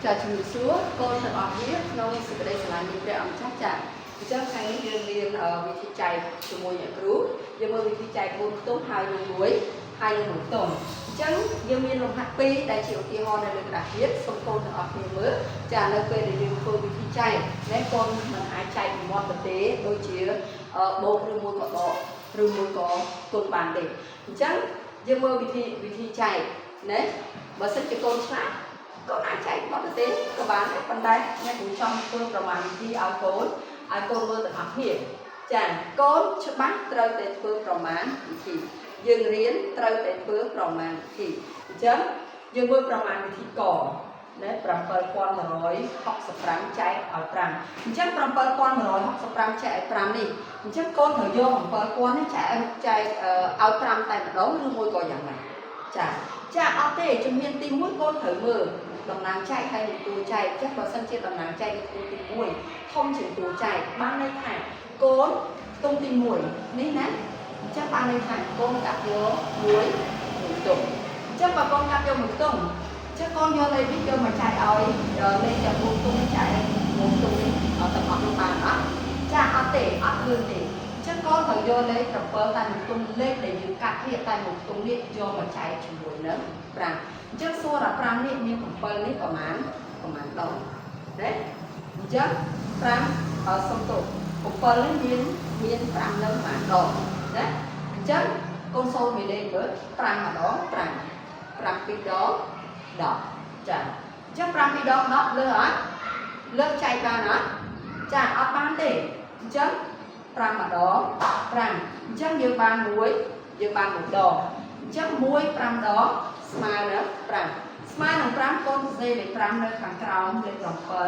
chào chúng xuống con thật ọt biết nông sự đây sẽ là những cái ẩm chắc chắn chắc chắn riêng riêng ở vị trí chạy của mùi nhận cứu nhưng mà vị trí chạy của tốt hai đường muối hai đường mũi tổng chắc nhưng miền lòng hạt pi đại chịu kỳ ho này được đặc biệt xong con thật ọt nhiều mới trả lời về để riêng cô vị trí chạy nên con mình ai chạy một món thực tế đôi chia bộ rừng mùi có bộ rừng mùi có tuần bản để chắc nhưng mà vị trí chạy đấy mà xin cho con sát con ai chạy có thực tế các bạn hãy phần đây nghe cũng trong phươngประมาณที่เอาโคนมือแต่หักเหี่ยចាកូនច្បាស់ត្រូវតែធ្វើប្រមាណវិធីយើងរៀនត្រូវតែធ្វើប្រមាណវិធីអញ្ចឹងយើងមើលប្រមាណវិធីកណា7165ចែកឲ្យ5អញ្ចឹង7165ចែកឲ្យ5នេះអញ្ចឹងកូនត្រូវយក7000នេះចែកឲ្យ5តែម្ដងឬមួយក៏យ៉ាងណាចាអត់ទេជំនាញទី1កូនត្រូវមើលតំណាងចែកហើយនឹងតួចែកចាស់បើសិនជាតំណាងចែកគឺទី1ធំជាងតួចែកបានន័យថាកូនទុំទី1នេះណាចាស់បានន័យថាកូនកាត់យក1ទុំចាស់បើកូនកាត់យក1ទុំចាស់កូនយកលេខនេះយកមកចែកឲ្យលេខទាំង4ទុំចែក1ទុំនេះឲ្យទាំងអស់នោះបានអត់ចាស់អត់ទេអត់លឿនទេចឹងកូនត្រូវយកលេខ7តែ1ទុំលេខដែលយើងកាត់វាតែ1ទុំនេះយកមកចែកជាមួយនឹង5អញ្ចឹងសួរថា5នេះមាន7នេះប្រមាណដងណាអញ្ចឹង5សុំទោស7នេះមាន5នៅប្រមាណដងណាអញ្ចឹងកូនសូនមានលេខមើល5ម្ដង5 2ដង10ចាអញ្ចឹង5 2ដង10លើអត់លើចែកបានអត់ចាអត់បានទេអញ្ចឹង5ម្ដង5អញ្ចឹងយើងបាន1ដងអញ្ចឹង1 5ដងស្មើនឹង5ស្មើនឹង5កូនសរសេរលេខ5នៅខាងក្រោមលេខ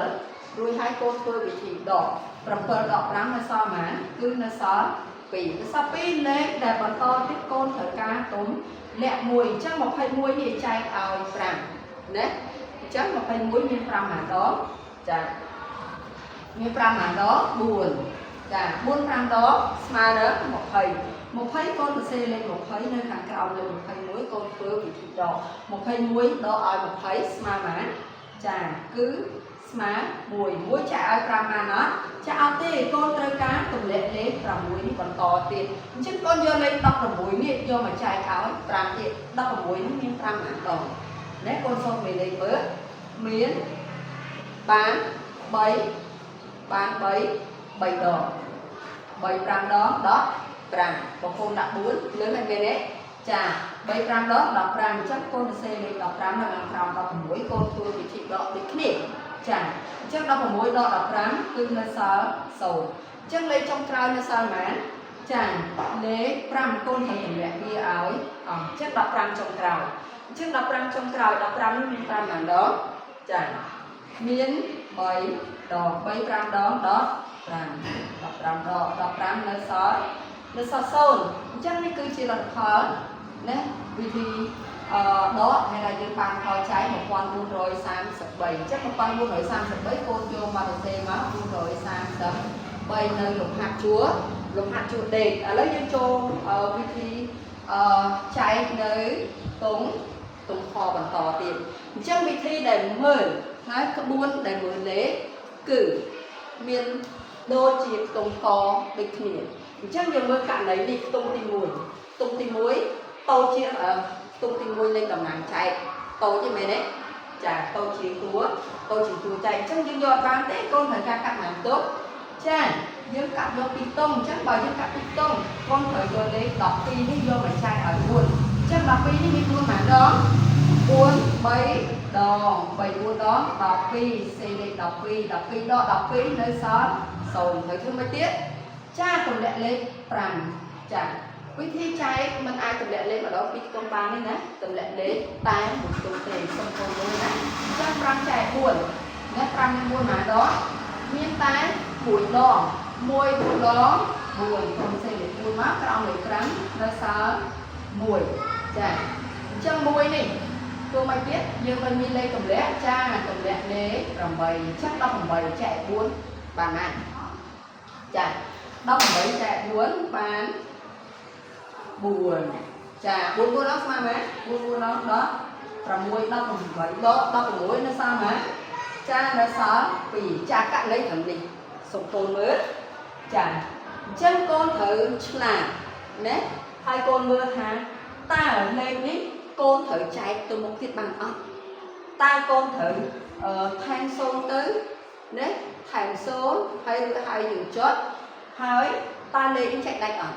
7រួចហើយកូនធ្វើវិធីដក7ដក5នៅសល់ប៉ុន្មានគឺនៅសល់2នៅសល់2លេខដែលបន្តទៀតកូនត្រូវការទុំលាក់1អញ្ចឹង21នេះចែកឲ្យ5ណាអញ្ចឹង21មាន5ម៉ាដងចាមាន5ម៉ាដង4ចា4 5ដងស្មើនឹង20កូនសរសេរលេខ20នៅខាងក្រោមលេខ21កូនធ្វើវិធីដក21ដកឲ្យ20ស្មើប៉ុន្មានចាគឺស្មើ1ចែកឲ្យ5បានអត់ចាអត់ទេកូនត្រូវការទម្លាក់លេខ6នេះបន្តទៀតអញ្ចឹងកូនយកលេខ16នេះយកមកចែកឲ្យ5ទៀត16នេះមាន5បានដងណាកូនសូមមេលេខមើលមានបាន3ដង3 5ដង10 5បងប្អូនដាក់4លើហើយមែនទេចា3 5ដង15អញ្ចឹងកូនសរសេរលេខ15នៅខាងក្រោម16កូនធ្វើវិធីដកដូចគ្នាចាអញ្ចឹង16ដក15គឺនៅសល់0អញ្ចឹងលេខចុងក្រោយនៅសល់ប៉ុន្មានចាលេខ5កូនត្រូវទម្លាក់វាឲ្យអញ្ចឹង15ចុងក្រោយអញ្ចឹង15ចុងក្រោយ15នេះមាន5ប៉ុន្មានដងចាមាន3ដង3 5ដងដក15ដក15នៅសល់0អញ្ចឹងនេះគឺជាលទ្ធផលណាវិធីដកហើយដែលយើងបានផលចែក1433អញ្ចឹង1433កូនយកមកសរសេរមក433នៅលំហាត់ជួរដេកឥឡូវយើងចូលវិធីចែកនៅតុងខបន្តទៀតអញ្ចឹងវិធីដែលមើលហើយក្បួនដែលមើលលេខគឺមានដូចជាខ្ទង់កដូចគ្នាអញ្ចឹងយើងមើលករណីនេះខ្ទង់ទី1តូចជាខ្ទង់ទី1នៃតំណាងចែកតូចទេមែនទេចាតូចជាតួចែកអញ្ចឹងយើងយកបានទេកូនត្រូវការកាត់បានទុកចាយើងកាត់យកពីតុងអញ្ចឹងបើយើងកាត់ពីតុងកូនត្រូវយកលេខ12នេះយកមកចែកឲ្យ4អញ្ចឹង12នេះមាន4ប៉ុន្មានដង4 3ដង4ដង12សេលេខ12ដក12នៅសល់0ហើយធ្វើមិនទៀតចាទម្លាក់លេខ5ចាវិធីចែកមិនអាចទម្លាក់លេខម្ដងពីខ្ទង់បានទេណាទម្លាក់លេខតែមួយខ្ទង់ទេសុំកូនមើលណាអញ្ចឹង5ចែក4ណា5នឹង4ប៉ុន្មានដងមានតែ1ដង4ដង4កូនសេលេខ4មកក្រោមលេខ5នៅសល់1ចាអញ្ចឹង1នេះទោះមិនទៀតយើងមិនមានលេខទម្លាក់ចាទម្លាក់លេខ8អញ្ចឹង18ចែក4បានណាចា18ចែក4បាន4ចា4ដល់ស្មើមែន4ដល់10 6 18ដក16នៅសល់មែន cha nó xóa vì cha cắt lấy thằng đi xong con mới chả chân con thử là nè hai con mưa thả ta ở lên đi con thử chạy từ một tiết bằng ốc ta con thử thanh xôn tới nè thành số hay dùng chốtហើយta lên chạy đạch ở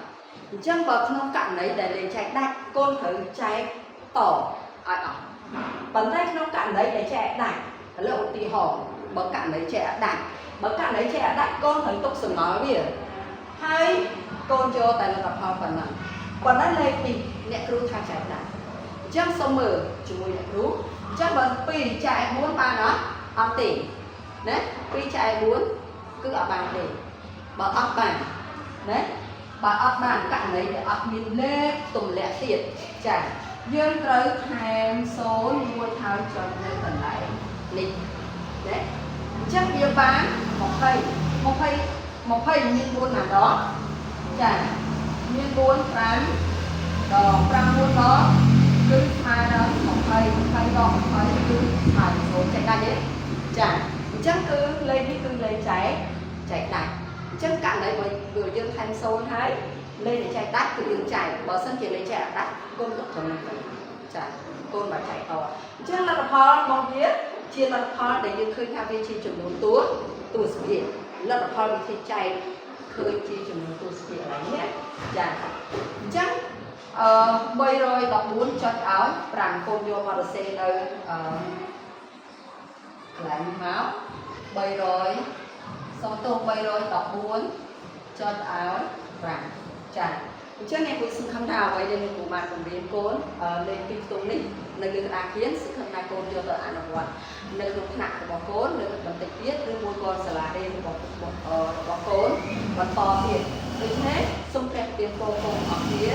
chân bậc không cạn đấy để lên chạy đạch con thử chạy tỏ ai ở bàn tay không cạn đấy để chạy đạch lộ tì hỏ bậc cạn đấy chạy đạch bậc cạn đấy chạy đạch con thử tục sừng nói bìa hay con cho tại là tập hợp phần nào còn đã lên thì nè kêu thay chạy đạch chân xong mở chúng mình nè kêu chân bậc pì chạy muốn ba nó ăn tỉ đấy pì chạy muốn cứ ở bàn để bà ấp bàn đấy bà ấp bàn cạn lấy để ấp miên lê tùm lẹ tiệt chả dương tới hàng số mua thao cho nên phần lại lịch đấy chắc bia bán một thầy miên buôn nào đó chả miên buôn bán đò trang buôn đó cứ hai đó một thầy đò một thầy cứ hai số chạy ra đấy chả chắc cứ lên đi cứ lên chạy đạch chân cạn đấy mà vừa dương thanh xôn thấy lên để chạy đắt thì đừng chạy bờ sân chỉ lên chạy đắt con rất cho mình chạy con mà chạy to chân là phò mong biết chia là phò để dương khơi theo vị trí chuẩn đúng tua sự kiện là phò bị thì chạy khơi chi chuẩn đúng tua sự kiện này nhé chạy chắc bây rồi đọc muốn cho áo rằng con vô mà được xe nơi lại máu bây rồi xong tôi bây rồi đọc muốn cho áo rằng chả trước này tôi xin khám đào vậy nên của bạn cùng đến cốn lên kinh tụng đi nơi được đa kiến sự khám đào côn cho tờ ăn ở ngoài nơi được nặng của bỏ cốn nơi được bằng tịch viết nơi mua con xà là đen bỏ cốn và to tiền như thế xung kẹp tiền cô ở phía